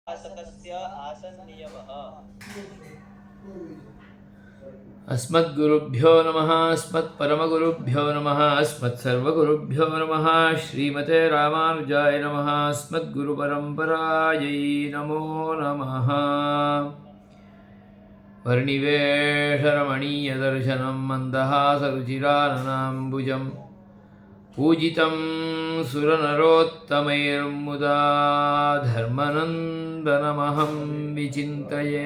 शासकस्य आसन्नियमः। अस्मद्गुरुभ्यो नमः। अस्मत्परमगुरुभ्यो नमः। अस्मत्सर्वगुरुभ्यो नमः। श्रीमते रामानुजाय नमः। अस्मद्गुरुपरम्परायै नमो नमः। वर्णिवेशरमणीयदर्शनं मन्दहासरुचिराननाम्बुजं पूजितं सुरनरोत्तमैर्मुदा धर्मनन्दनमहं विचिन्तये।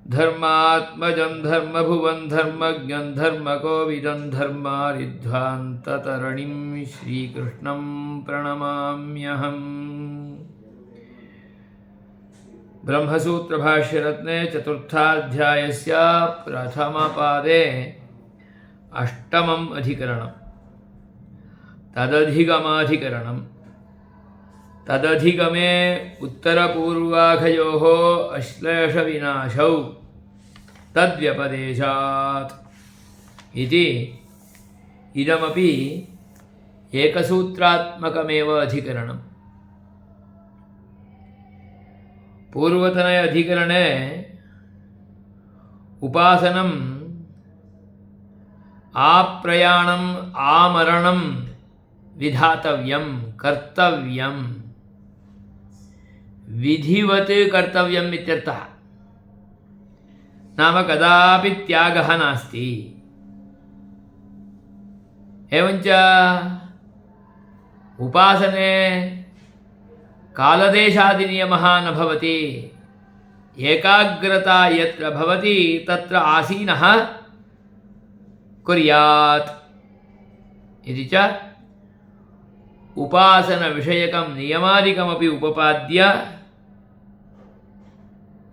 धर्मात्मजं धर्मभुवं धर्मज्ञं धर्मकोविदं धर्मारिध्वान्ततरणिं श्रीकृष्णं प्रणमाम्यहम्। ब्रह्मसूत्रभाष्यरत्ने चतुर्थाध्यायस्य प्रथमपादे अष्टमम् अधिकरणं तदधिगमाधिकरणं। तदधिगमे उत्तरपूर्वाघयोः अश्लेषविनाशौ तद्व्यपदेशात् इति इदमपि एकसूत्रात्मकमेव अधिकरणम्। पूर्वतने अधिकरणे उपासनम् आप्रयाणम् आमरणं विधातव्यं कर्तव्यं विधिवत् कर्तव्यम् इत्यर्थः। नाम कदापि त्यागः नास्ति। एवञ्च उपासने कालदेशादिनियमः न भवति। एकाग्रता यत्र भवति तत्र आसीनः कुर्यात् इति च उपासनविषयकं नियमादिकमपि उपपाद्य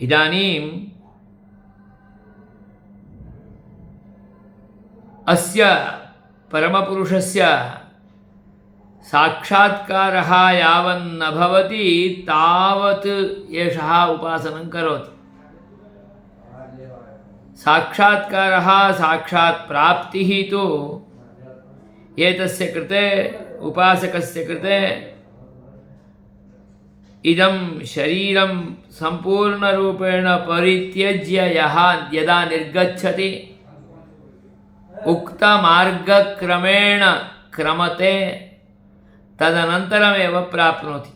इदानीम् अस्य परमपुरुषस्य साक्षात्कारः यावन्न भवति तावत् एषः उपासनं करोति। साक्षात्कारः साक्षात् प्राप्तिः तु एतस्य कृते उपासकस्य कृते इदं शरीरं सम्पूर्णरूपेण परित्यज्य यदा निर्गच्छति उक्तमार्गक्रमेण क्रमते तदनन्तरमेव प्राप्नोति।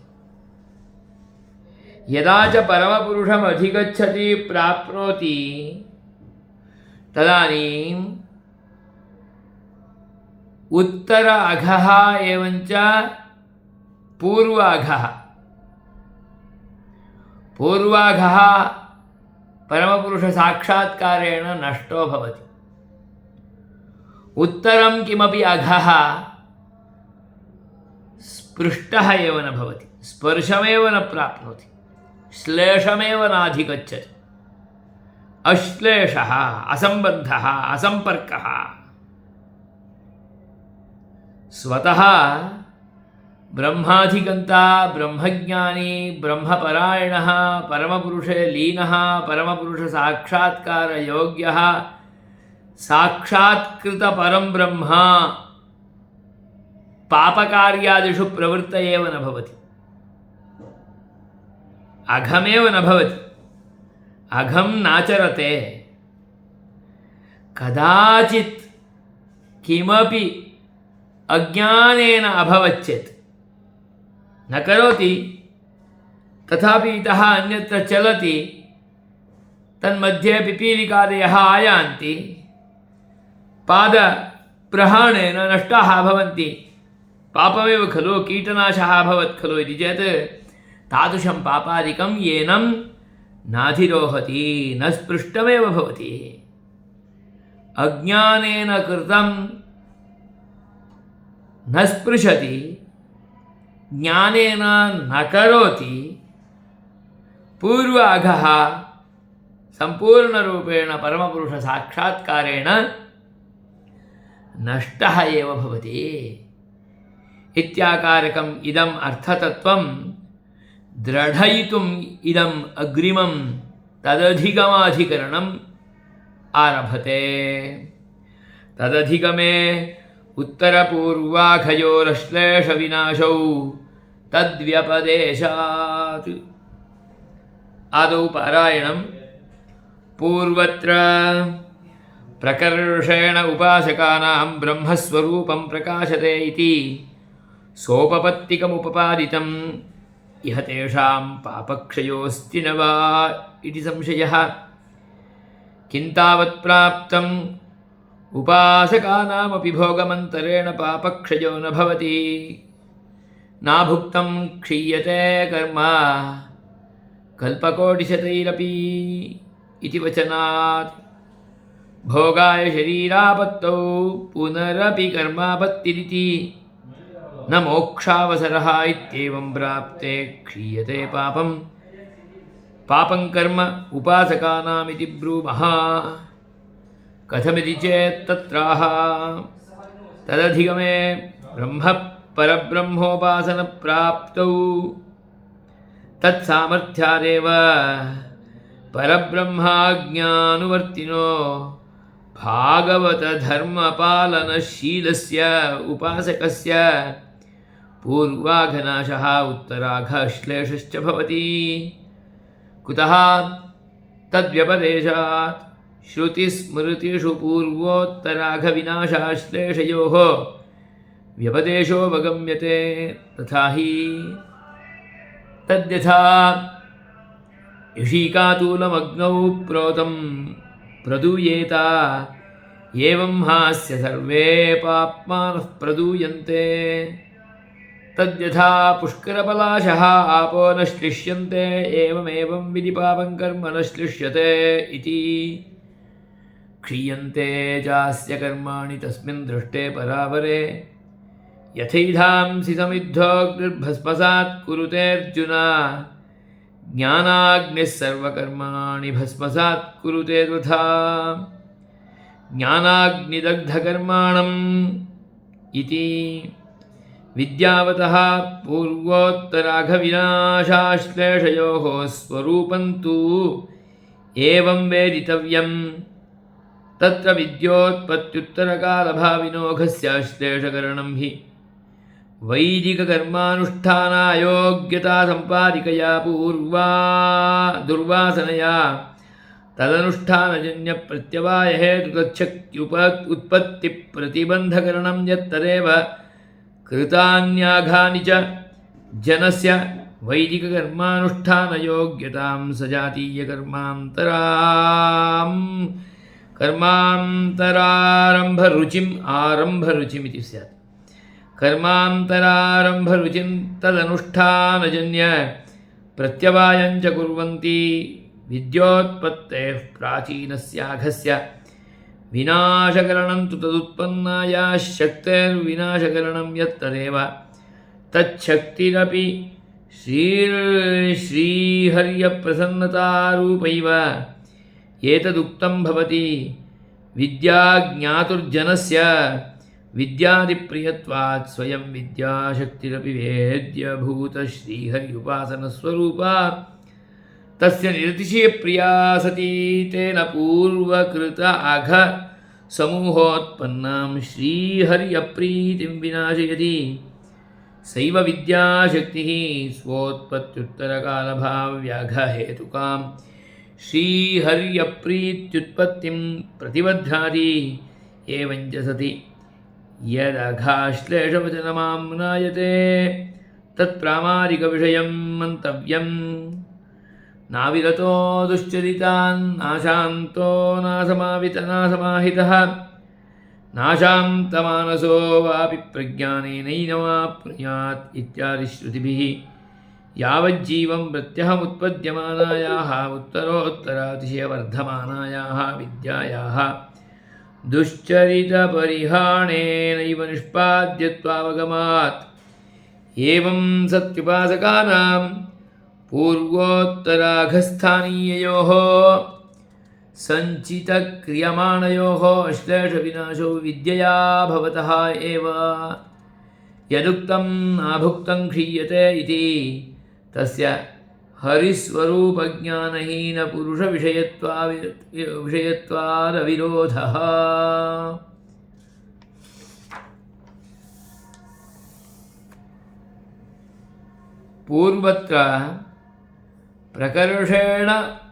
यदा च परमपुरुषम् अधिगच्छति प्राप्नोति तदानीम् उत्तर अघः एवञ्च पूर्वाघः। पूर्वाघः परमपुरुषसाक्षात्कारेण नष्टो भवति। उत्तरं किमपि अघः स्पृष्टः एव न भवति। स्पर्शमेव न प्राप्नोति। श्लेषमेव नाधिगच्छति। अश्लेषः असम्बद्धः असम्पर्कः स्वतः ब्रह्माधिगन्ता ब्रह्मज्ञानी ब्रह्मपरायणः परमपुरुषे लीनः परमपुरुषसाक्षात्कारयोग्यः साक्षात्कृतपरं ब्रह्म पापकार्यादिषु प्रवृत्त एव न भवति। अघमेव न भवति। अघं नाचरते। कदाचित् किमपि अज्ञानेन अभवच्चेत् न करोति, तथापि इतः अन्यत्र चलति, तन्मध्ये पिपीलिकादयः आयान्ति, पादप्रहाणेन नष्टाः भवन्ति। पापमेव खलु, कीटनाशः अभवत् खलु इति चेत् तादृशं पापादिकं येनं नाधिरोहति, न स्पृष्टमेव भवति। अज्ञानेन कृतं न स्पृशति, ज्ञानेन न करोति। पूर्वाघः सम्पूर्णरूपेण परमपुरुषसाक्षात्कारेण नष्टः एव भवति। इत्याकारकम् इदम् अर्थतत्त्वं दृढयितुम् इदम् अग्रिमं तदधिगमाधिकरणम् आरभते। तदधिगमे उत्तरपूर्वाघयोरश्लेषविनाशौ तद्व्यपदेशात्। आदौ पारायणं। पूर्वत्र प्रकर्षेण उपासकानां ब्रह्मस्वरूपं प्रकाशते इति सोपपत्तिकमुपपादितम्। इह तेषां पापक्षयोऽस्ति न वा इति संशयः। किन्तावत् प्राप्तम् उपासकानामपि भोगमन्तरेण पापक्षयो न भवति। नाभुक्तं क्षीयते कर्म कल्पकोटिशतैरपि इति वचनात्। भोगाय शरीरापत्तौ पुनरपि कर्मापत्तिरिति न मोक्षावसरः इत्येवं प्राप्ते क्षीयते पापं। पापं कर्म उपासकानामिति ब्रूमः। कथमिति चेत् तत्राह तदधिगमे परब्रह्मोपासनप्राप्तौ तत्सामर्थ्यादेव परब्रह्माज्ञानुवर्तिनो भागवतधर्मपालनशीलस्य उपासकस्य पूर्वाघनाशः उत्तराघश्लेषश्च भवति। कुतः? तद्व्यपदेशात्। श्रुतिस्मृतिषु पूर्वोत्तराघविनाशाश्लेषयोः व्यपदेशोऽवगम्यते। तथा हि तद्यथा ऋषिकातूलमग्नौ प्रोतं प्रदूयेत एवं हास्य सर्वे पाप्मानः प्रदूयन्ते। तद्यथा पुष्करपलाशः आपो न श्लिष्यन्ते एवमेवं विधि पापं कर्म न श्लिष्यते इति। क्षीयन्ते चास्य कर्माणि तस्मिन् दृष्टे परावरे। यथैधांसि समिद्धोऽग्निर्भस्मसात् कुरुतेऽर्जुन ज्ञानाग्निः सर्वकर्माणि भस्मसात् कुरुते तथा। ज्ञानाग्निदग्धकर्माणम् इति। विद्यावतः पूर्वोत्तराघविनाशाश्लेषयोः स्वरूपं तु एवं वेदितव्यं। तत्र विद्योत्पत्त्युत्तरकालभाविनोघस्य श्लेषकरणं हि वैदिककर्मानुष्ठानायोग्यता सम्पादिकया दुर्वासनया तदनुष्ठानजन्यप्रत्यवायहेतुतच्छक्त्युत्पत्तिप्रतिबन्धकरणं यत्तदेव कृतान्याघानि च जनस्य वैदिककर्मानुष्ठानयोग्यतां कर्मान्तरारम्भरुचिम् आरम्भरुचिमिति स्यात्। कर्मान्तरारम्भरुचिं तदनुष्ठानजन्य प्रत्यवायं च कुर्वन्ति। विद्योत्पत्तेः प्राचीनस्याघस्य विनाशकरणं तु तदुत्पन्नाया शक्तेर्विनाशकरणं यत्तदेव तच्छक्तिरपि श्रीहर्यप्रसन्नतारूपैव एतदुक्तं भवति। विद्याज्ञातुर्जनस्य विद्यादिप्रियत्वात् स्वयं विद्याशक्तिरपि वेद्यभूतश्रीहर्युपासनस्वरूपा तस्य निरतिशयप्रिया सती तेन पूर्वकृत समूहोत्पन्नां श्रीहर्यप्रीतिं विनाशयति। सैव विद्याशक्तिः स्वोत्पत्त्युत्तरकालभाव्याघहेतुकां श्रीहर्यप्रीत्युत्पत्तिं प्रतिबध्नाति। एवं च सति यदघाश्लेषवचनमाम्नायते तत्प्रामाणिकविषयं मन्तव्यम्। नाविरतो दुश्चरितान् नाशान्तो नासमाहितः नाशान्तमानसो वापि प्रज्ञानेनैनमाप्नुयात् इत्यादि श्रुतिभिः यावज्जीवं प्रत्यहमुत्पद्यमानायाः उत्तरोत्तरातिशयवर्धमानायाः विद्यायाः दुश्चरितपरिहाणेनैव निष्पाद्यत्वावगमात्। एवं सत्युपासकानां पूर्वोत्तराघस्थानीययोः सञ्चितक्रियमाणयोः अश्लेषविनाशो विद्यया भवतः एव। यदुक्तं नाभुक्तं क्षीयते इति तस्य हरिस्वरूपज्ञानहीनपुरुषविषयत्वादविरोधः। पूर्वत्र प्रकर्षेण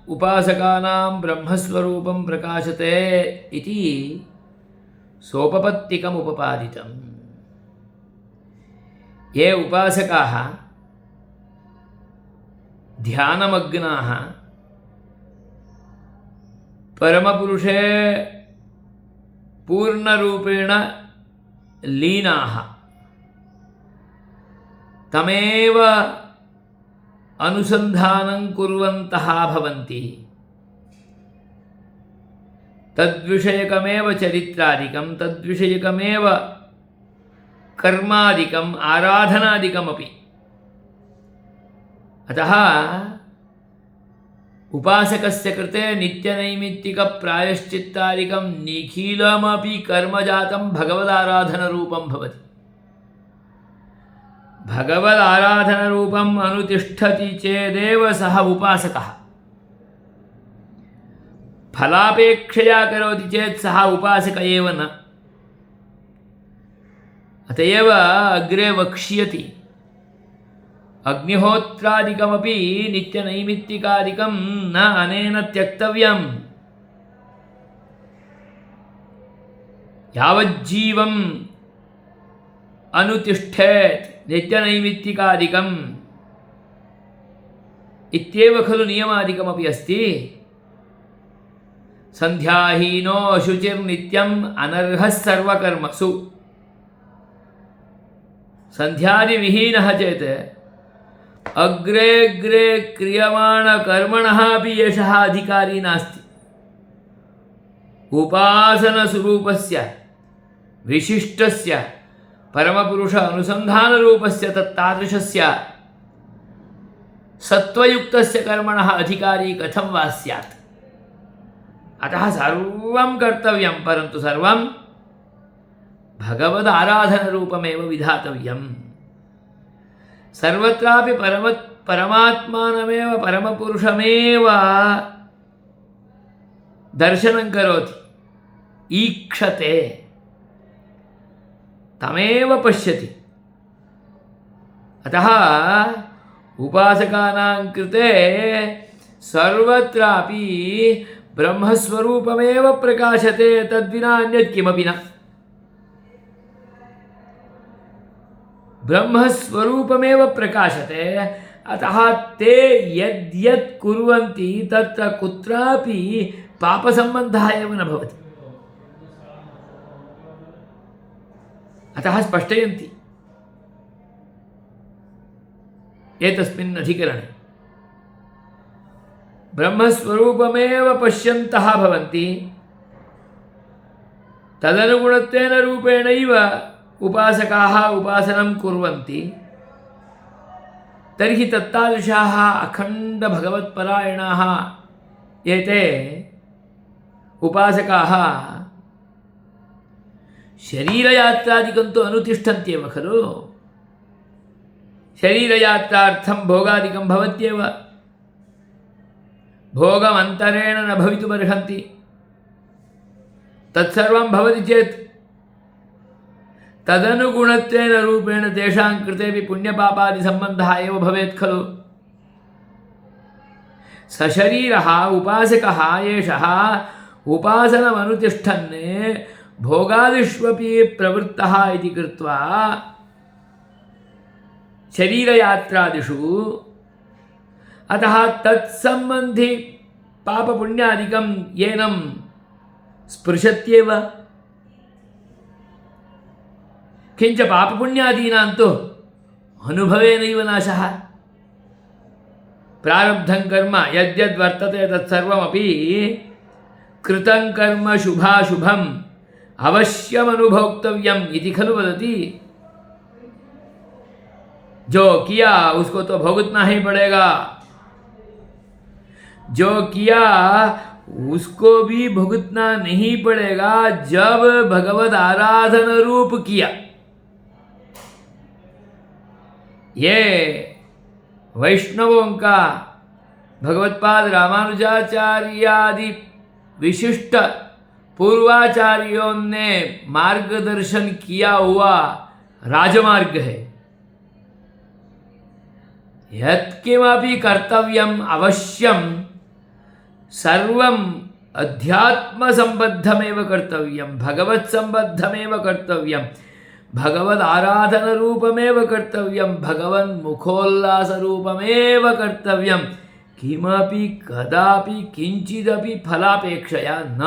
उपासकानां ब्रह्मस्वरूपं प्रकाशते इति सोपपत्तिकम् उपपादितम्। ये उपासकाः ध्यानमग्नाः परमपुरुषे पूर्णरूपेण लीनाः तमेव अनुसन्धानं कुर्वन्तः भवन्ति। तद्विषयकमेव चरित्रादिकं तद्विषयकमेव कर्मादिकम् आराधनादिकमपि। अतः उपासकस्य कृते नित्यनैमित्तिकप्रायश्चित्तादिकं निखिलमपि कर्मजातं भगवदाराधनरूपं भवति। भगवदाराधनरूपम् अनुतिष्ठति चेदेव सः उपासकः। फलापेक्षया करोति चेत् सः उपासक एव न। अत एव अग्रे वक्ष्यति अग्निहोत्रादिकमपि नित्यनैमित्तिकादिकं न अनेन त्यक्तव्यम्। यावज्जीवम् अनुतिष्ठेत् नित्यनैमित्तिकादिकम् इत्येव खलु नियमादिकमपि अस्ति। संध्याहीनो शुचिर्नित्यम् अनर्हः सर्वकर्मसु। संध्यादिविहीनः चेत् अग्रे अग्रे क्रियमाणकर्मणः अपि एषः अधिकारी नास्ति। उपासनस्वरूपस्य विशिष्टस्य परमपुरुष अनुसन्धानरूपस्य तत्तादृशस्य सत्त्वयुक्तस्य कर्मणः अधिकारी कथं वा स्यात्। अतः सर्वं कर्तव्यं, परन्तु सर्वं भगवदाराधनरूपमेव विधातव्यम्। सर्वत्रापि परमात्मानमेव परमपुरुषमेव दर्शनं करोति, ईक्षते, तमेव पश्यति। अतः उपासकानां कृते सर्वत्रापि ब्रह्मस्वरूपमेव प्रकाशते, तद्विना अन्यत् किमपि न। ब्रह्मस्वरूपमेव प्रकाशते। अतः ते यद्यत् कुर्वन्ति तत्र कुत्रापि पापसम्बन्धः एव न भवति। अतः स्पष्टयन्ति एतस्मिन् अधिकरणे ब्रह्मस्वरूपमेव पश्यन्तः भवन्ति, तदनुगुणत्वेन रूपेणैव उपासकाः उपासनं कुर्वन्ति। तर्हि तत्तादृशाः अखण्डभगवत्परायणाः एते उपासकाः शरीरयात्रादिकं तु अनुतिष्ठन्त्येव खलु। शरीरयात्रार्थं भोगादिकं भवत्येव, भोगमन्तरेण न भवितुमर्हन्ति। तत्सर्वं भवति चेत् तदनुगुणत्वेन रूपेण तेषां कृतेपि पुण्यपापादिसम्बन्धः एव भवेत् खलु। सशरीरः उपासकः एषः उपासनमनुतिष्ठन् भोगादिष्वपि प्रवृत्तः इति कृत्वा शरीरयात्रादिषु, अतः तत्सम्बन्धि पापपुण्यादिकं येनं स्पृशत्येव। किञ्च पापपुण्यादीनां तु अनुभवेनैव नाशः। प्रारब्धं कर्म यद्यद्वर्तते तत्सर्वमपि कृतं कर्म शुभाशुभम् अवश्यमनुभोक्तव्यम् इति खलु वदति। जो किया उसको तो भुगतना ही पड़ेगा, जो किया उसको भी भुगतना नहीं पड़ेगा जब भगवद आराधन रूप किया। ये वैष्णवों का भगवत्पाद रामानुजाचार्यादि विशिष्ट पूर्वाचार्यों ने मार्गदर्शन किया हुआ राजमार्ग है। यत्किमपि कर्तव्यम् अवश्यं सर्वम् अध्यात्मसम्बद्धमेव कर्तव्यं, भगवत्सम्बद्धमेव कर्तव्यं, भगवदाराधनरूपमेव कर्तव्यं, भगवन्मुखोल्लासरूपमेव कर्तव्यं, किमपि कदापि किञ्चिदपि फलापेक्षया न,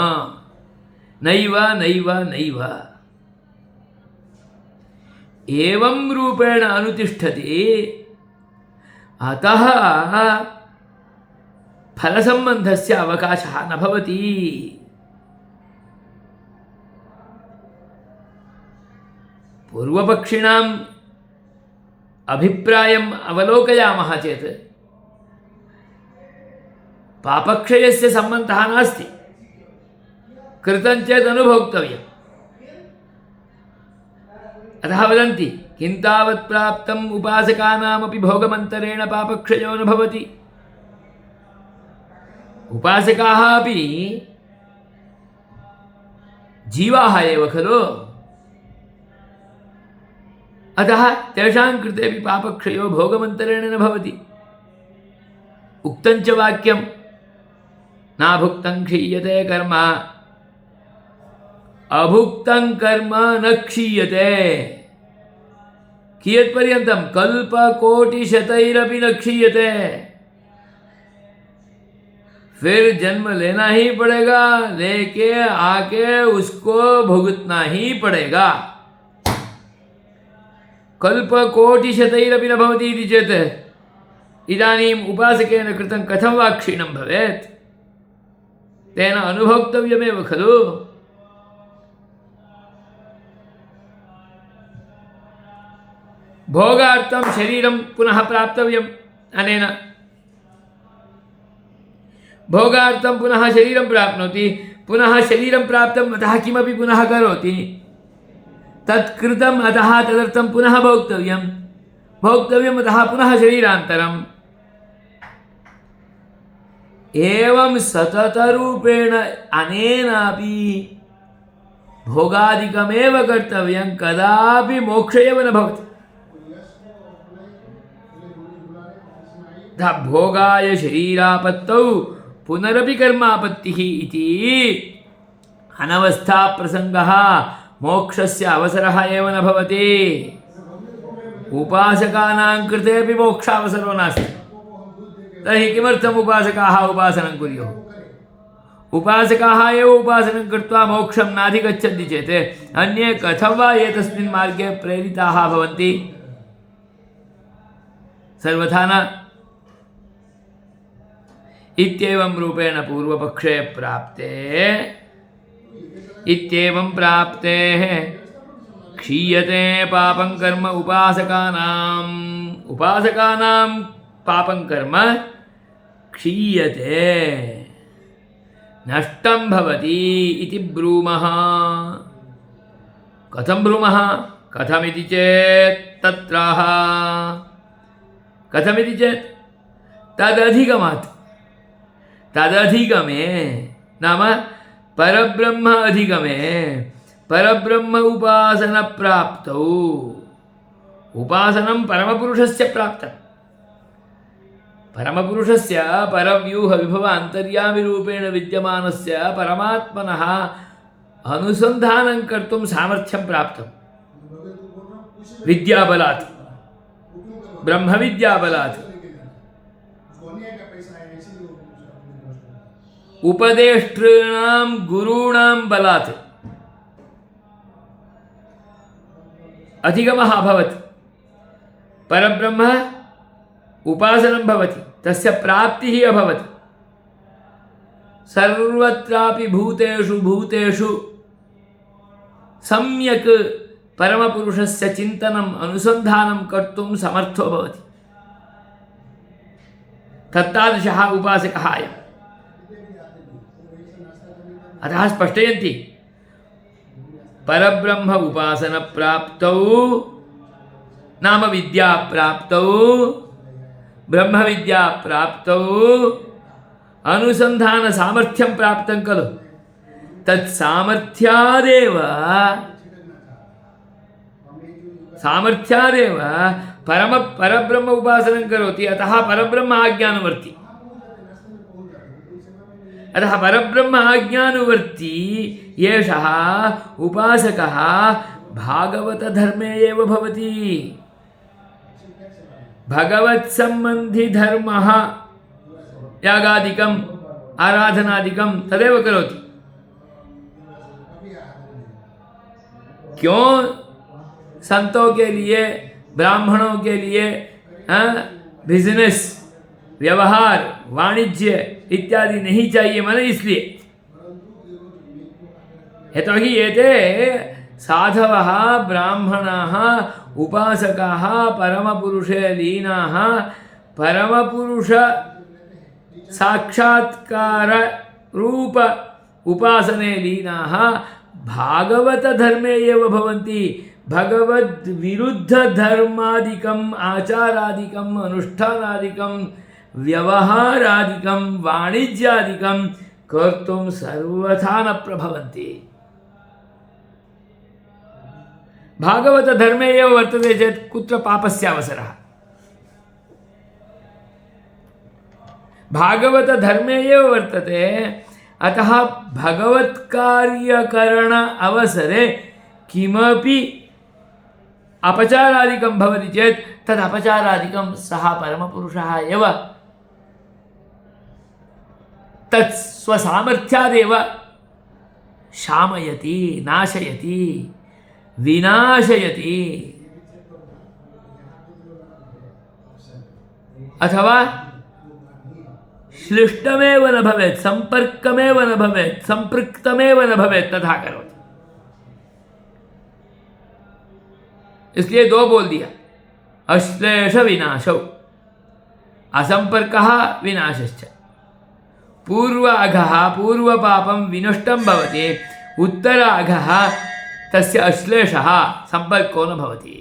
नैव नैव नैव। एवं रूपेण अनुतिष्ठति, अतः फलसम्बन्धस्य अवकाशः न भवति। पूर्वपक्षिणाम् अभिप्रायम् अवलोकयामः चेत् पापक्षयस्य सम्बन्धः नास्ति, कृतं चेत् अनुभोक्तव्यम्। अतः वदन्ति किं तावत् प्राप्तम् उपासकानामपि भोगमन्तरेण पापक्षयो न भवति। उपासकाः अपि जीवाः एव खलु, अतः तेषां कृतेपि पापक्षयो भोगमन्तरेण न भवति। उक्तं च वाक्यं नाभुक्तं क्षीयते कर्म, अभुक्तं कर्म न क्षीयते। कियत्पर्यन्तं? कल्पकोटिशतैरपि न क्षीयते। फिर जन्म लेना ही पड़ेगा, लेके आके उसको भुगतना ही पड़ेगा। कल्पकोटिशतैरपि न भवति इति चेत् इदानीम् उपासकेन कृतं कथं वा क्षीणं भवेत्? तेन अनुभोक्तव्यमेव खलु। भोगार्थं शरीरं पुनः प्राप्तव्यम्, अनेन भोगार्थं पुनः शरीरं प्राप्नोति, पुनः शरीरं प्राप्तम् अतः किमपि पुनः करोति, तत्कृतम् अतः तदर्थं पुनः भोक्तव्यम्, भोक्तव्यम् अतः पुनः शरीरान्तरम्। एवं सततरूपेण अनेनापि भोगादिकमेव कर्तव्यं, कदापि मोक्ष एव न भवति। भोगाय शरीरापत्तौ पुनरपि कर्मापत्तिः इति अनवस्था प्रसंगः मोक्षस्य अवसरः एव न भवति। उपासकानां कृते अपि मोक्षावसरो नास्ति, तर्हि किमर्थम् उपासकाः उपासनं कुर्युः? उपासकाः एव उपासनं कृत्वा मोक्षं नाधिगच्छन्ति चेत् अन्ये कथं वा एतस्मिन् मार्गे प्रेरिताः भवन्ति? सर्वथा न। इत्येवं रूपेण पूर्वपक्षे प्राप्ते, इत्येवं प्राप्तेः क्षीयते पापं कर्म उपासकानां पापं कर्म क्षीयते, नष्टं भवति इति ब्रूमः। कथं ब्रूमः? कथमिति चेत् तत्राह, कथमिति चेत् तदधिगमात्, तदधिगमे नाम परब्रह्म अधिगमे, परब्रह्म उपासन प्राप्तौ, उपासनं परमपुरुषस्य प्राप्तं, परमपुरुषस्य परव्यूह विभव अन्तर्यामिरूपेण विद्यमानस्य परमात्मनः अनुसन्धानं कर्तुं सामर्थ्यं प्राप्तं विद्याबलात्, ब्रह्मविद्याबलात्, उपदेष्टॄणां गुरूणां बलात् अधिगमः अभवत्। परब्रह्म उपासनं भवति, तस्य प्राप्तिः अभवत्। सर्वत्रापि भूतेषु भूतेषु सम्यक् परमपुरुषस्य चिन्तनम् अनुसन्धानं कर्तुं समर्थो भवति। तत्तादृशः उपासकः अयम्। अतः स्पष्टयन्ति परब्रह्म उपासन प्राप्तौ नाम विद्या प्राप्तौ, ब्रह्म विद्या प्राप्तौ अनुसंधान सामर्थ्यं प्राप्तं खलु, तत्सामर्थ्यादेव परब्रह्म उपासनं करोति, अतः परब्रह्म आज्ञानुवर्ती। अतः परब्रह्म आज्ञानुवर्ती एषः उपासकः भागवतधर्मे एव भवति। भगवत्सम्बन्धी धर्मः यागादिकम् आराधनादिकं तदेव करोति। क्यों संतों के लिए, ब्राह्मणों के लिए बिजनेस, व्यवहार, वाणिज्य इत्यादि नहीं चाहिए, माने इसलिए। यतोहि एते साधवः ब्राह्मणाः उपासकाः परमपुरुषे लीनाः, परमपुरुष साक्षात्कार रूप उपासने लीनाः भागवत धर्मे एव भवन्ति। भगवद् विरुद्ध धर्मादिकम् आचारादिकम् अनुष्ठानादिकं व्यवहारादिकं वाणिज्यादिकं कर्तुं सर्वथा न प्रभवन्ति। भागवत धर्मे एव वर्तते चेत् कुत्र पापस्य अवसरः? भागवत धर्मे एव वर्तते, अतः भगवत्कार्यकरण अवसरे किमपि अपचारादिकं भवति चेत् तद् अपचारादिकं सः परमपुरुषः एव तत् स्वसामर्थ्यादेव शामयति, नाशयति, विनाशयति। अथवा श्लिष्टमेव न भवेत्, संपर्कमेव न भवेत्, संपृक्तमेव न भवेत्, तथा करोति। इसलिए दो बोल दिया, अश्लेष विनाशौ, असंपर्कः विनाशश्च। पूर्वाघः पूर्वपापं विनष्टं भवति, उत्तराघः तस्य अश्लेषः संपर्को न भवति।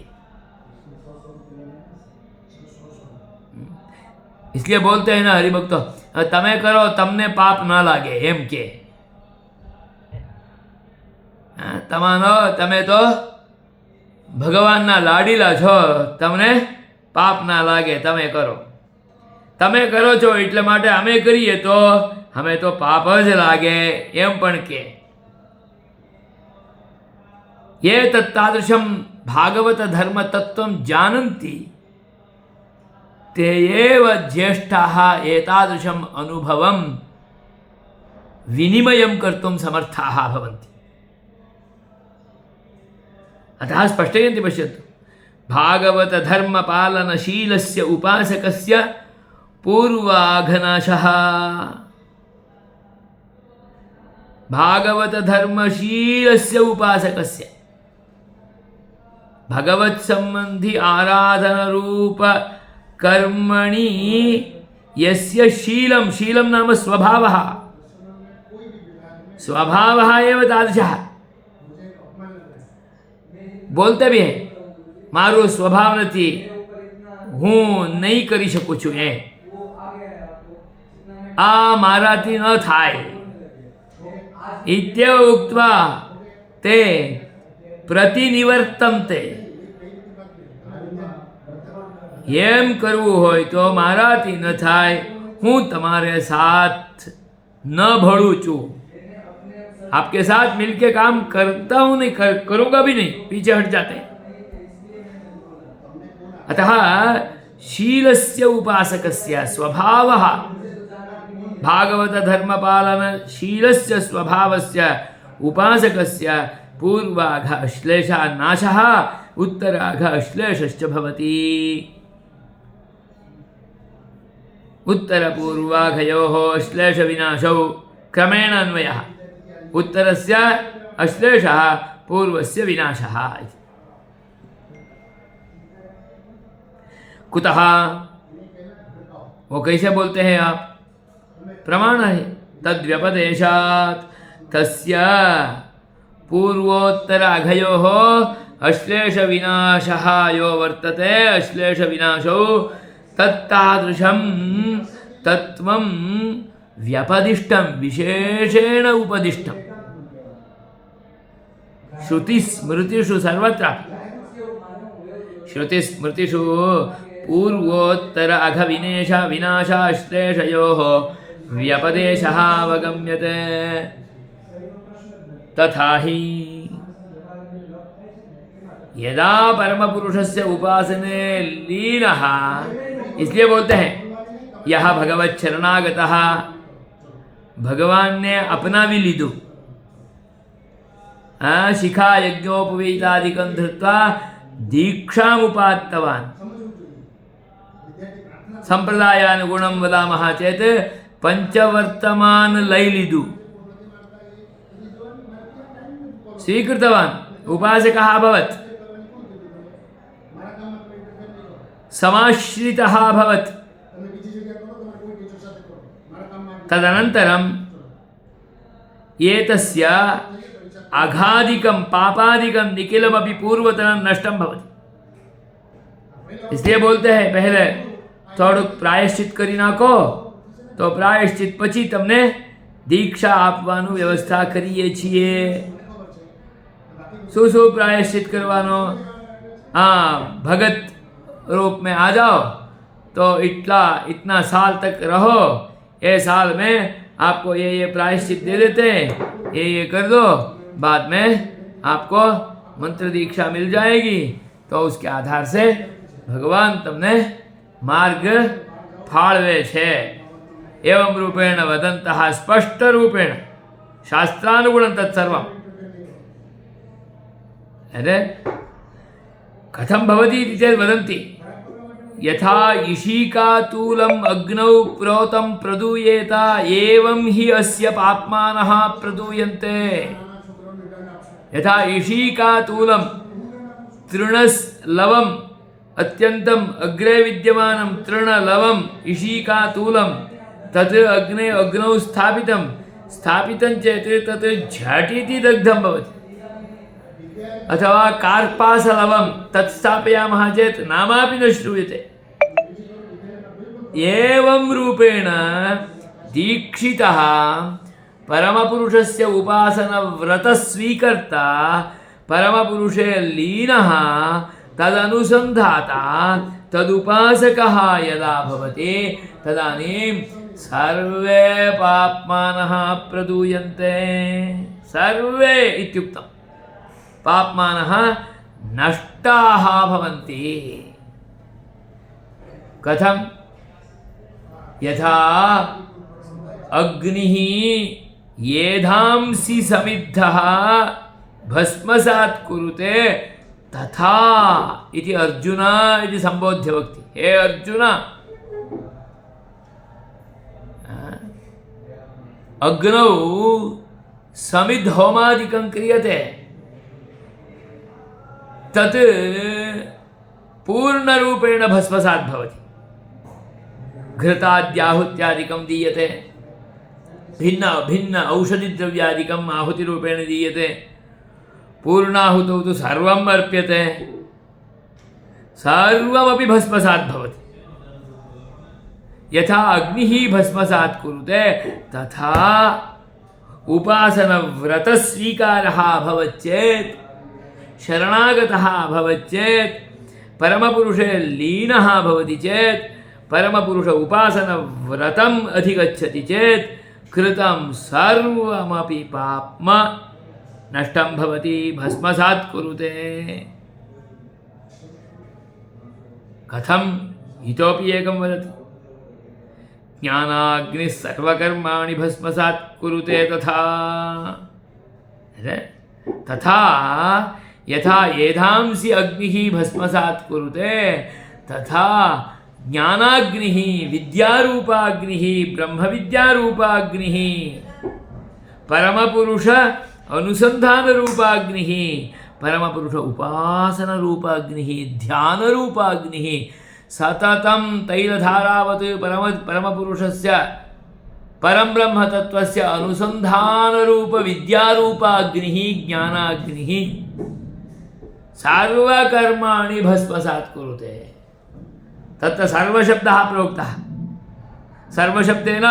इसलिए बोलते हैं ना हरिभक्तो, तमे करो तमने पाप ना लागे, एम के तमानो तमे तो भगवानना लाडीला छो, तमने पाप ना लागे, तमे करो छो एटले माटे अमे करीए तो हमें तो पाप ज लागे, एम पण के। ये तत्तादृशं भागवत धर्म तत्त्वं जानन्ति ते एव ज्येष्ठाः एतादृशम् अनुभवं विनिमयं कर्तुं समर्थाः भवन्ति। अतः स्पष्टयन्ति, पश्यतु, भागवत धर्म पालनशीलस्य उपासकस्य पूर्वाघनाशः। भागवत धर्मशीलस्य उपासकस्य भगवत्सम्बन्धी आराधन रूप कर्मणि यस्य शीलं, शीलं नाम स्वभावः, स्वभावः एव तादृशः। बोलते भी हैं, मारो स्वभाव नथी, हूँ नहीं करी शकूँ छूँ, आ माराथी न थाय इत्येव उक्त्वा ते प्रतिनिवर्तन्ते। एम करवू होय तो माराथी न थाय, हूँ तमारे साथ न भळू छू, आपके साथ मिलके काम करता हूँ नहीं, करूँगा भी नहीं, पीछे हट जाते हैं। अतः शीलस्य उपासकस्य स्वभावः, भागवत धर्मपालनशीलस्य स्वभावस्य उपासकस्य पूर्वाघ अश्लेषनाशः उत्तराघ अश्लेषश्च भवति। उत्तरपूर्वाघयोः अश्लेषविनाशौ क्रमेण अन्वयः, उत्तरस्य अश्लेषः पूर्वस्य विनाशः। कुतः? वो कैसे बोलते हैं आप? प्रमाण है, तद्व्यपदेशात् तस्य पूर्वोत्तराघयोः अश्लेषविनाशः यो वर्तते, अश्लेषविनाशौ तत्तादृशं तत्त्वं व्यपदिष्टं, विशेषेण उपदिष्टं। श्रुतिस्मृतिषु सर्वत्र श्रुतिस्मृतिषु पूर्वोत्तर अघविनेश विनाशाश्लेषयोः व्यपदेशः अवगम्यते तथा ही यदा परमपुरुषस्य उपासने लीनः, इसलिए बोलते हैं यह भगवत शरणागतः, भगवान ने अपना भी लीधु, शिखा यज्ञोपवीतादिकं धृत्वा दीक्षामुपात्तवान्। संप्रदायानुगुणं वदामः चेत् पंचवर्तमान लय लीधु, स्वीकृतवान्, उपासकः अभवत्, समाश्रितः अभवत्। तदनन्तरं एतस्य अघादिकं पापादिकं निखिलमपि पूर्वतनं नष्टं भवति। इसलिए बोलते हैं पहले થોડુંક પ્રાયશ્ચિત કરી નાખો તો પ્રાયશ્ચિત પછી તમને દીક્ષા આપવાનું વ્યવસ્થા કરીએ છીએ। શું પ્રાયશ્ચિત કરવાનો? भगत रूप में आ जाओ तो इतना साल तक रहो, ये साल में आपको ये प्रायश्चित दे देते हैं, ये कर दो, बाद में आपको मंत्र दीक्षा मिल जाएगी। तो उसके आधार से भगवान तुमने मार्ग फाळवे छे। एवं रूपेण वदन्तः स्पष्ट रूपेण शास्त्रानुगुणं तत्सर्वम्। अरे कथं भवति इति चेत् वदन्ति यथा इषिकातूलम् अग्नौ प्रोतं प्रदूयेत एवं हि अस्य पाप्मानः प्रदूयन्ते। यथा इषिकातूलं तृणलवम् अत्यन्तम् अग्रे विद्यमानं तृणलवम् इषिकातूलं तत् अग्नौ स्थापितं चेत् तत् झटिति दग्धं भवति। अथवा कार्पासलवं तत् स्थापयामः चेत् नामापि न श्रूयते। एवं रूपेण दीक्षितः परमपुरुषस्य उपासनव्रतस्वीकर्ता परमपुरुषे लीनः तदनुसन्धाता तदुपासकः यदा भवति तदानीं सर्वे पाप्मानः प्रदूयन्ते। सर्वे इत्युक्तं पाप्मानः नष्टाः भवन्ति। कथं? यथा अग्निः येधांसि समिद्धः भस्मसात् कुरुते तथा इति अर्जुन इति संबोध्य वक्ति। हे अर्जुन, अग्नौ समिद् होमादिकं क्रियते, तत् पूर्णरूपेण भस्मसात् भवति। घृताद्याहुत्यादिकं दीयते, भिन्न भिन्न औषधिद्रव्यादिकम् आहुतिरूपेण दीयते। पूर्णाहुतौ तु सर्वम् अर्प्यते, सर्वमपि भस्मसात् भवति। यथा अग्निः भस्मसात् कुरुते तथा उपासनव्रतस्वीकारः अभवत् चेत्, शरणागतः अभवत् चेत्, परमपुरुषे लीनः भवति चेत्, परमपुरुष उपासनव्रतम् अधिगच्छति चेत् कृतं सर्वमपि पाप्म नष्टं भवति, भस्मसात् कुरुते। कथम्? इतोपि एकं वदति, ज्ञानाग्निः सर्वकर्माणि भस्मसात् कुरुते तथा। तथा यथा एधांसि अग्निः भस्मसात् कुरुते तथा ज्ञानाग्निः, विद्यारूपाग्निः, ब्रह्मविद्यारूपाग्निः, परमपुरुष अनुसंधानरूपाग्निः, परमपुरुष उपासनरूपाग्निः, ध्यानरूपाग्निः सततं तैलधारावत् परमपुरुषस्य परं ब्रह्मतत्त्वस्य अनुसंधानरूपविद्यारूपाग्निः, ज्ञानाग्निः सर्वकर्माणि भस्मसात् कुरुते। तत्र सर्वशब्दः प्रोक्तः। सर्वशब्देन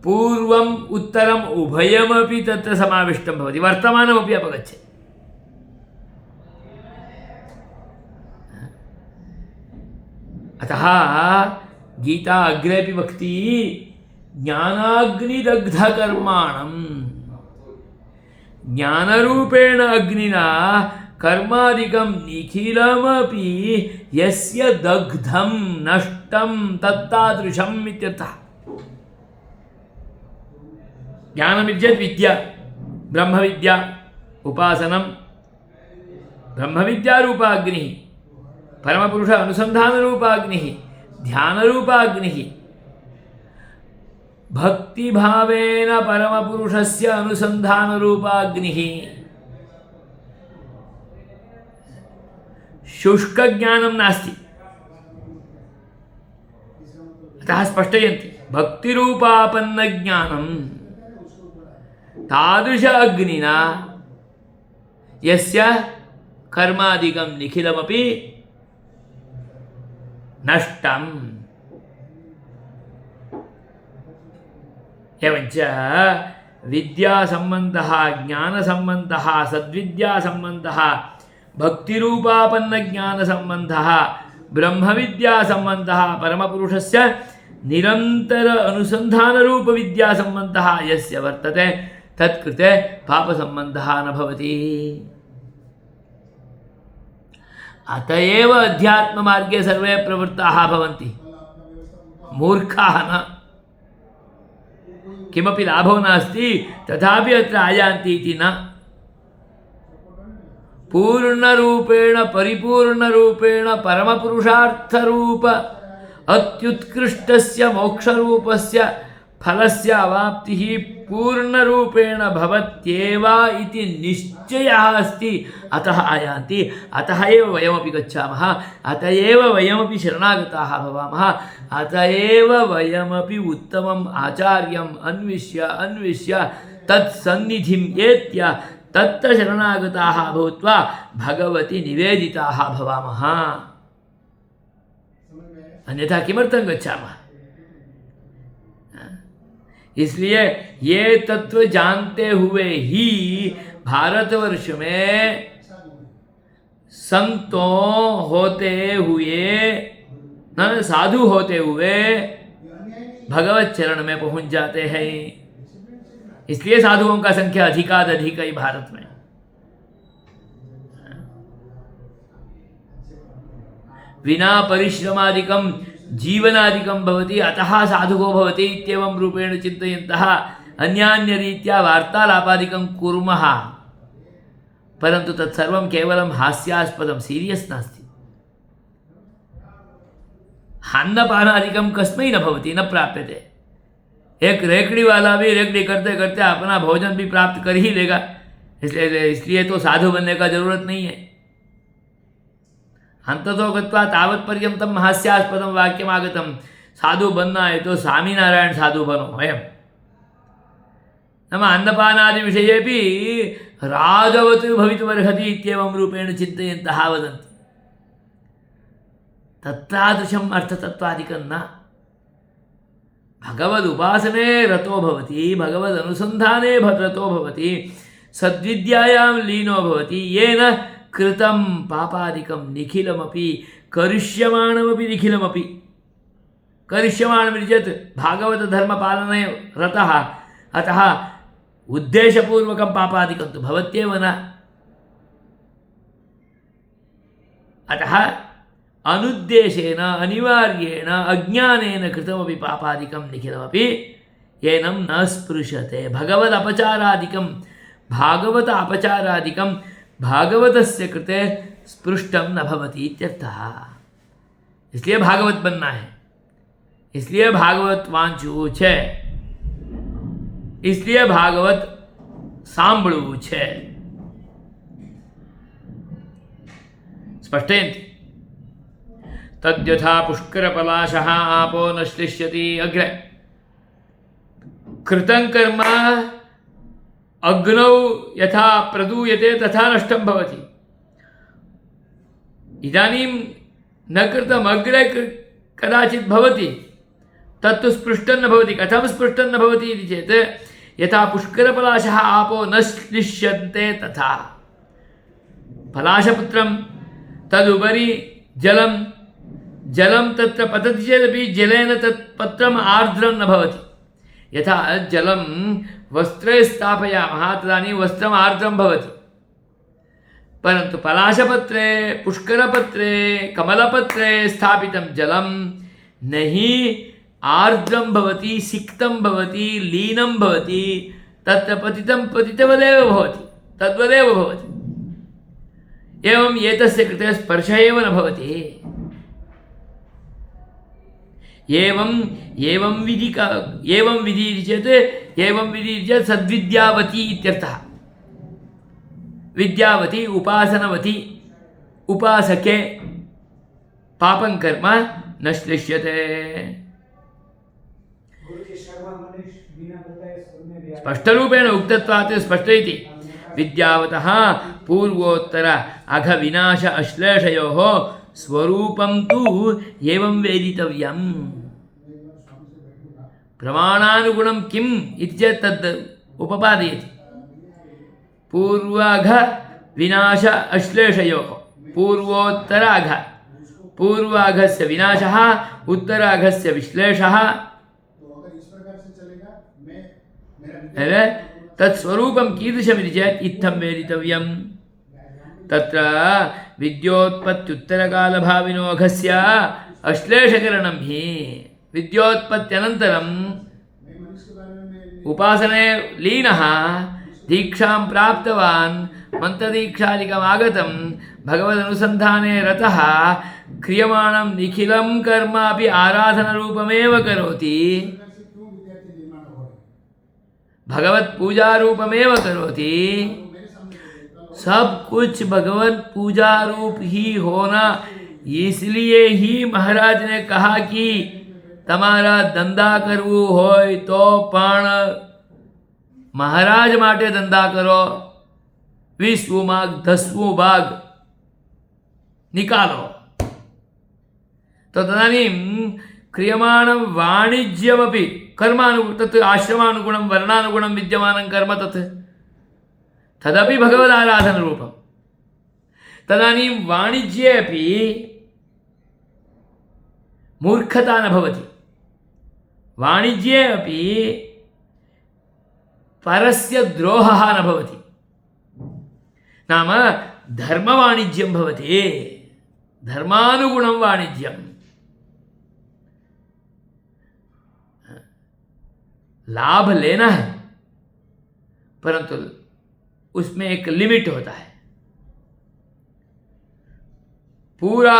पूर्वम् उत्तरम् उभयमपि तत्र समाविष्टं भवति, वर्तमानमपि अपगच्छति। अतः गीता अग्रेपि वक्ति ज्ञानाग्निदग्धकर्माणम् ज्ञानरूपेण अग्निना कर्मादिकं निखिलमपि यस्य दग्धं नष्टं तत्तादृशम् इत्यर्थः। ज्ञानमित्येतत् विद्या, ब्रह्मविद्या उपासनं, ब्रह्मविद्यारूपाग्निः, परमपुरुष अनुसंधानरूपाग्निः, ध्यानरूपाग्निः, भक्तिभावेन परमपुरुषस्य अनुसंधानरूपाग्निः, शुष्कज्ञानं नास्ति। अतः स्पष्टयन्ति भक्तिरूपापन्नज्ञानं तादृश अग्निना यस्य कर्मादिकं निखिलमपि नष्टम्। एवञ्च विद्यासम्बन्धः, ज्ञानसम्बन्धः, सद्विद्यासम्बन्धः, भक्तिरूपापन्नज्ञानसम्बन्धः, ब्रह्मविद्यासम्बन्धः, परमपुरुषस्य निरन्तर अनुसन्धानरूपविद्यासम्बन्धः यस्य वर्तते तत्कृते पापसम्बन्धः न भवति। अत एव अध्यात्ममार्गे सर्वे प्रवृत्ताः भवन्ति, मूर्खाः न। किमपि लाभो नास्ति तथापि अत्र आयान्ति इति न। पूर्णरूपेण परिपूर्णरूपेण परमपुरुषार्थरूप अत्युत्कृष्टस्य मोक्षरूपस्य फलस्य अवाप्तिः पूर्णरूपेण भवत्येव इति निश्चयः अस्ति। अतः आयान्ति, अतः एव वयमपि गच्छामः, अतः एव वयमपि शरणागताः भवामः, अतः एव वयमपि उत्तमम् आचार्यम् अन्विष्य तत्सन्निधिं एत्य तत्र शरणागताः भूत्वा भगवति निवेदिताः भवामः। अन्यथा किमर्थं गच्छामः? इसलिए ये तत्व जानते हुए ही भारतवर्ष में संतों होते हुए, साधु होते हुए भगवत चरण में पहुंच जाते हैं। इसलिए साधुओं का संख्या अधिकाधिक ही भारत में। विना परिश्रमादिकं जीवनादिकं भवति, अतः साधुको भवति इत्येवं रूपेण चिन्तयन्तः अन्यान्यरीत्या वार्तालापादिकं कुर्मः, परन्तु तत्सर्वं केवलं हास्यास्पदं, सीरियस् नास्ति। अन्नपानादिकं कस्मै न भवति, न प्राप्यते। एक रेकड़ी वाला भी रेकड़ी करते करते अपना भोजन भी प्राप्त कर ही लेगा, इसलिए तो साधु बनने का जरूरत नहीं है। अंततो गत्वा तावत्पर्यन्तं हास्यास्पदं वाक्यमागतं, साधु बनना है तो स्वामीनारायण साधु बनो वयं। नाम अन्नपानादि विषयेपि राजवत् भवितुमर्हति इत्येवं रूपेण चिन्तयन्तः वदन्ति। तत्तादृशम् अर्थतत्त्वादिकं न। भगवदुपासने रतो भवति, भगवदनुसन्धाने रतो भवति, सद्विद्यायां लीनो भवति, येन कृतं पापादिकं निखिलमपि करिष्यमाणमपि निखिलमपि। करिष्यमाणमिति चेत् भागवतधर्मपालने रतः, अतः उद्देशपूर्वकं पापादिकं तु भवत्येव न। अतः अनुद्देशेन अनिवार्येण अज्ञानेन कृतमपि पापादिकं निखिलमपि येनं न स्पृशते। भगवदपचारादिकं, भागवत अपचारादिकं भागवतस्य कृते स्पृष्टं न भवति इत्यर्थः। इसलिए भागवत बनना है, इसलिए भागवत वांचू छे, इसलिए भागवत सांभळवू छे। स्पष्टयन्ति तद्यथा पुष्करपलाशः आपो न श्लिष्यति अग्रे। कृतं कर्म अग्नौ यथा प्रदूयते तथा नष्टं भवति। इदानीं न कृतम् अग्रे कदाचित् भवति, तत्तु स्पृष्टं न भवति। कथं स्पृष्टं न भवति इति चेत् यथा पुष्करपलाशः आपो न श्लिष्यन्ते तथा। पलाशपुत्रं तदुपरि जलं जलं तत्र पतति चेदपि जलेन तत् पत्रम् आर्द्रं न भवति। यथा जलं वस्त्रे स्थापयामः तदानीं वस्त्रम् आर्द्रं भवति, परन्तु पलाशपत्रे, पुष्करपत्रे, कमलपत्रे स्थापितं जलं न हि आर्द्रं भवति, सिक्तं भवति, लीनं भवति, तत्र पतितं पतितवदेव भवति, तद्वदेव भवति। एवम् एतस्य कृते स्पर्शः एव न भवति। एवं विधि चेत् सद्विद्यावती इत्यर्थः। विद्यावती उपासनवती, उपासके पापं कर्म न श्लिष्यते। स्पष्टरूपेण उक्तत्वात् स्पष्ट इति। विद्यावतः पूर्वोत्तर अघविनाश अश्लेषयोः स्वरूपं तु एवं वेदितव्यम्। प्रमाणानुगुणं किम् इति चेत् तद् उपपादयति। पूर्वाघ विनाश अश्लेषयोः, पूर्वोत्तर अघ, पूर्वाघस्य विनाशः, उत्तराघस्य विश्लेषः, तत्स्वरूपं कीदृशमिति चेत् इत्थं वेदितव्यम्। तत्र विद्योत्पत्त्युत्तरकालभाविनो अघस्य अश्लेषकरणं हि विद्योत्पत्त्यनन्तरम् उपासने लीनः, दीक्षां प्राप्तवान्, मन्त्रदीक्षादिकम् आगतं, भगवदनुसन्धाने रतः, क्रियमाणं निखिलं कर्म अपि आराधनरूपमेव करोति, भगवत पूजा रूपमेव करोति। सब कुछ भगवत पूजा रूप ही होना, इसलिए ही महाराज ने कहा कि तमारा धंधा करवू होय तो पण महाराज माटे धंधा करो, 20 भाग 10 भाग निकालो। तो तदानीं क्रियमाणं वाणिज्यमपि कर्मानुगुणं, तत् आश्रमानुगुणं वर्णानुगुणं विद्यमानं कर्म तत् तदपि भगवदाराधनरूपं। तदानीं वाणिज्ये अपि मूर्खता न भवति। वाणिज्ये अपि परस्य द्रोहः न भवति। नाम धर्मवाणिज्यं भवति, धर्मानुगुणं वाणिज्यं। लाभ लेना है, परंतु उसमें एक लिमिट होता है। पूरा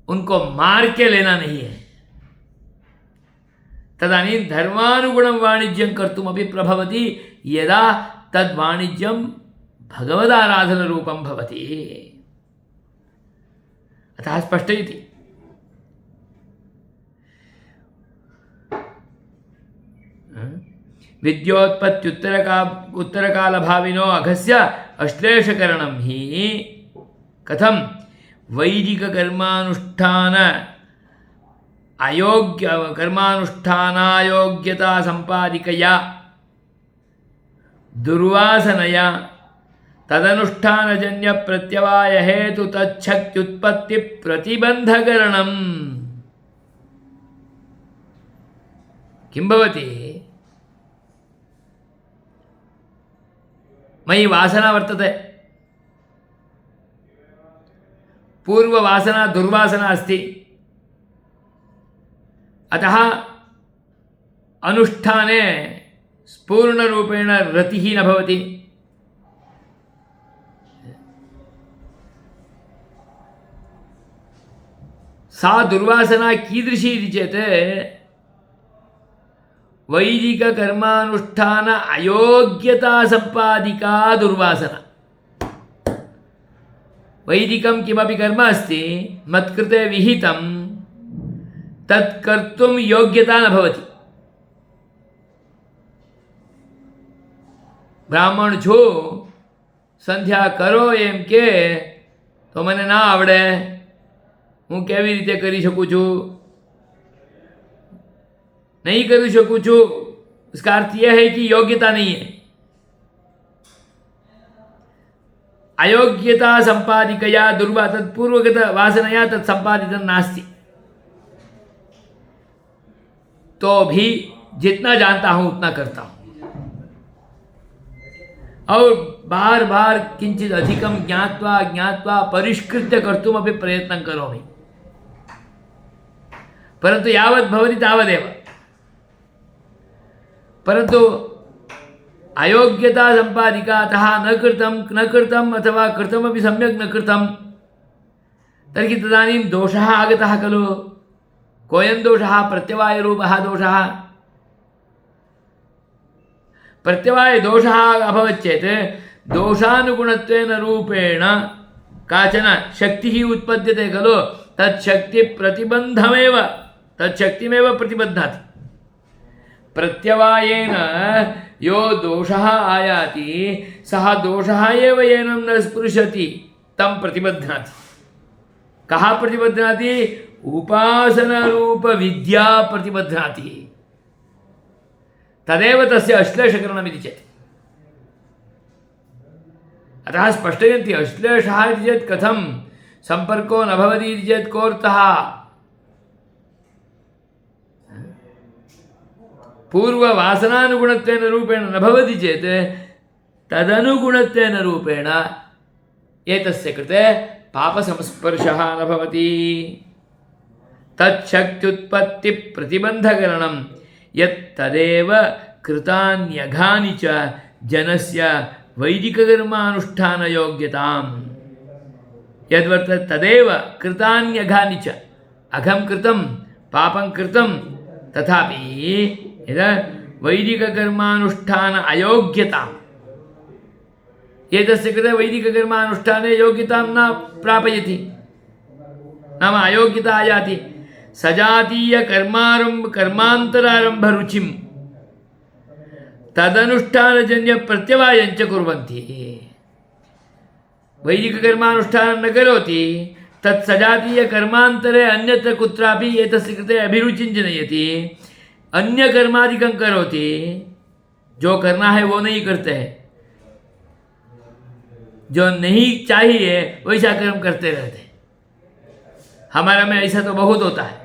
उनको मार के लेना नहीं है। तदानीं धर्मानुगुणं वाणिज्यं कर्तुमपि प्रभवति, यदा तद्वाणिज्यं भगवदाराधनरूपं भवति। अतः स्पष्ट इति। विद्योत्पत्त्युत्तरकालभाविनो अघस्य अश्लेषकरणं हि कथं कर्मानुष्ठानायोग्यता संपादिकया दुर्वासनया तदनुष्ठानजन्य प्रत्यवाय हेतु तच्छक्त्युत्पत्ति प्रतिबंधकरणं किं भवति? मयि वासना वर्तते, पूर्ववासना दुर्वासना अस्ति, अतः अनुष्ठाने पूर्णरूपेण रतिः न भवति। सा दुर्वासना कीदृशी इति चेत् वैदिककर्मानुष्ठान अयोग्यता संपादिका दुर्वासना। वैदिकं किमपि कर्म अस्ति मत्कृते विहितं, तत् कर्तुं योग्यता न भवति। ब्राह्मण छो संध्या करो एम के तो મને ના આવડે, હું કેવી રીતે કરી શકું છું? नहीं कर सकूँ छू, उसका अर्थ यह है कि योग्यता नहीं है। अयोग्यता संपादिकया तत्पूर्वगत वासनया तत् संपादितं नास्ति, तो भी जितना जानता हूँ उतना करता हूँ और बार बार किंचित अधिकं ज्ञात्वा ज्ञात्वा परिष्कृत्य कर्तुमपि प्रयत्नं करोमि, परन्तु यावत् भवति तावदेव। परन्तु अयोग्यता संपादिका, अतः न कृतम् अथवा कृतमपि सम्यक् न कृतं तर्हि तदानीं दोषः आगतः खलु। कोऽयं दोषः? प्रत्यवायरूपः दोषः। प्रत्यवायदोषः अभवत् चेत् दोषानुगुणत्वेन रूपेण काचन शक्तिः उत्पद्यते खलु, तच्छक्तिमेव प्रतिबध्नाति। प्रत्यवायेन यो दोषः आयाति सः दोषः एव येनं न स्पृशति तं प्रतिबध्नाति। कः प्रतिबध्नाति? उपासनरूपविद्या प्रतिबध्नाति। तदेव तस्य अश्लेषकरणमिति चेत्। अतः स्पष्टयन्ति अश्लेषः इति चेत् कथं सम्पर्को न भवति इति चेत् कोऽर्थः? पूर्ववासनानुगुणत्वेन रूपेण न भवति चेत् तदनुगुणत्वेन रूपेण एतस्य कृते पापसंस्पर्शः न भवति। तच्छक्त्युत्पत्तिप्रतिबन्धकरणं यत् तदेव कृतान्यघानि च जनस्य वैदिककर्मानुष्ठानयोग्यतां यद्वर्तते तदेव कृतान्यघानि च। अघं कृतं पापं कृतं तथापि वैदिककर्मानुष्ठान अयोग्यताम् एतस्य कृते वैदिककर्मानुष्ठाने योग्यतां न प्रापयति, नाम अयोग्यता आयाति। कर्मान्तरारम्भरुचिं तदनुष्ठानजन्य प्रत्यवायञ्च कुर्वन्ति। वैदिककर्मानुष्ठानं न करोति, तत् सजातीयकर्मान्तरे अन्यत्र कुत्रापि एतस्य कृते अभिरुचिं जनयति, अन्य कर्मादिकं करोति, जो करना है वो नहीं करते हैं, जो नहीं चाहिए वैसा कर्म करते रहते हैं। हमारा में ऐसा तो बहुत होता है।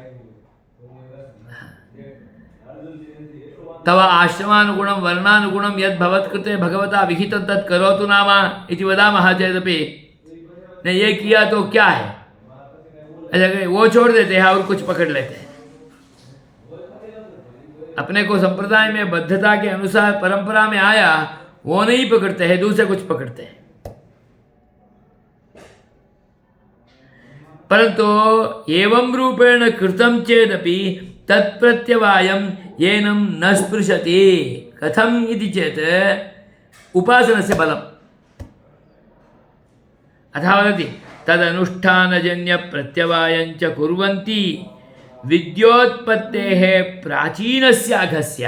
तव आश्रमानुगुणं वर्णानुगुणं यद् भवत्कृते भगवता विहितं तत् करोतु नाम इति वदामः चेदपि नहीं, ये किया तो क्या है, ऐसा वो छोड़ देते हैं और कुछ पकड़ लेते हैं। अपने को संप्रदाय में बद्धता के अनुसार परंपरा में आया वो नहीं पकड़ते हैं, दूसरे कुछ पकड़ते हैं। परंतु एवं रूपेण कृतं चेदपि तत्प्रत्यवायं येनं न स्पृशति। कथम् इति चेत् उपासनस्य बलम्। अतः वदति तदनुष्ठानजन्य प्रत्यवायञ्च कुर्वन्ति विद्योत्पत्तेः प्राचीनस्य अघस्य